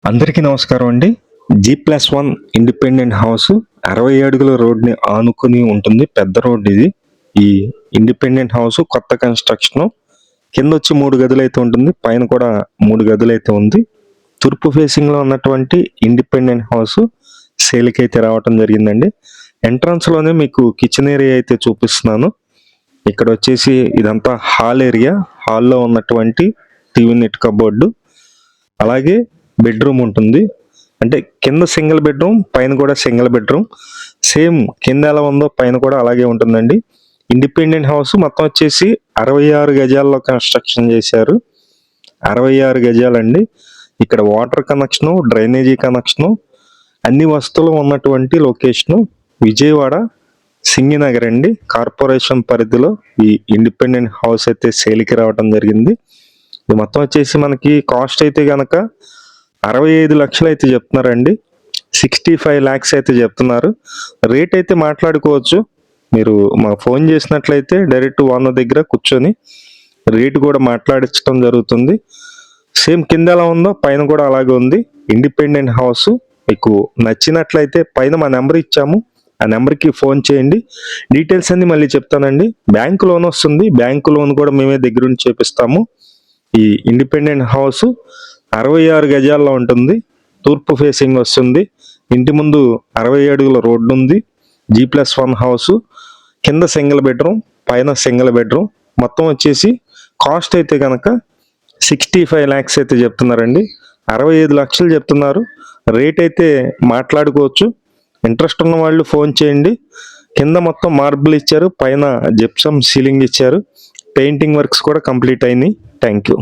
అందరికీ నమస్కారం అండి. G+1 ఇండిపెండెంట్ హౌస్ 60 అడుగుల రోడ్ని ఆనుకుని ఉంటుంది. పెద్ద రోడ్ ఇది. ఈ ఇండిపెండెంట్ హౌస్ కొత్త కన్స్ట్రక్షన్. కింద వచ్చి 3 గదులు అయితే ఉంటుంది, పైన కూడా 3 గదులు అయితే ఉంది. తూర్పు ఫేసింగ్ లో ఉన్నటువంటి ఇండిపెండెంట్ హౌస్ సేల్కి అయితే రావటం జరిగిందండి. ఎంట్రన్స్ లోనే మీకు కిచెన్ ఏరియా అయితే చూపిస్తున్నాను. ఇక్కడ వచ్చేసి ఇదంతా హాల్ ఏరియా. హాల్లో ఉన్నటువంటి టీవీ నెట్ కబోర్డు, అలాగే బెడ్రూమ్ ఉంటుంది. అంటే కింద సింగిల్ బెడ్రూమ్, పైన కూడా సింగిల్ బెడ్రూమ్. సేమ్ కింద ఎలా ఉందో పైన కూడా అలాగే ఉంటుందండి. ఇండిపెండెంట్ హౌస్ మొత్తం వచ్చేసి 66 గజాల్లో కన్స్ట్రక్షన్ చేశారు. 66 గజాలండి. ఇక్కడ వాటర్ కనెక్షను, డ్రైనేజీ కనెక్షను, అన్ని వస్తువులు ఉన్నటువంటి లొకేషను విజయవాడ సింగినగర్ అండి. కార్పొరేషన్ పరిధిలో ఈ ఇండిపెండెంట్ హౌస్ అయితే సేల్కి రావడం జరిగింది. ఇది మొత్తం వచ్చేసి మనకి కాస్ట్ అయితే కనుక 65 లక్షలు అయితే చెప్తున్నారండి. 65 lakhs అయితే చెప్తున్నారు. రేట్ అయితే మాట్లాడుకోవచ్చు. మీరు మా ఫోన్ చేసినట్లయితే డైరెక్ట్ ఓనర్ దగ్గర కూర్చొని రేటు కూడా మాట్లాడించడం జరుగుతుంది. సేమ్ కింద ఎలా ఉందో పైన కూడా అలాగే ఉంది. ఇండిపెండెంట్ హౌస్ మీకు నచ్చినట్లయితే పైన మా నెంబర్ ఇచ్చాము, ఆ నెంబర్కి ఫోన్ చేయండి. డీటెయిల్స్ అన్ని మళ్ళీ చెప్తానండి. బ్యాంకు లోన్ వస్తుంది, బ్యాంకు లోన్ కూడా మేమే దగ్గరుండి చేపిస్తాము. ఈ ఇండిపెండెంట్ హౌస్ 66 గజాల్లో ఉంటుంది. తూర్పు ఫేసింగ్ వస్తుంది. ఇంటి ముందు 60 అడుగుల రోడ్డు ఉంది. G+1 house. కింద సింగిల్ బెడ్రూమ్, పైన సింగిల్ బెడ్రూమ్. మొత్తం వచ్చేసి కాస్ట్ అయితే కనుక 65 lakhs అయితే చెప్తున్నారండి. 65 లక్షలు చెప్తున్నారు. రేట్ అయితే మాట్లాడుకోవచ్చు. ఇంట్రెస్ట్ ఉన్న వాళ్ళు ఫోన్ చేయండి. కింద మొత్తం మార్బుల్ ఇచ్చారు, పైన జిప్సమ్ సీలింగ్ ఇచ్చారు. పెయింటింగ్ వర్క్స్ కూడా కంప్లీట్ అయినాయి. Thank you.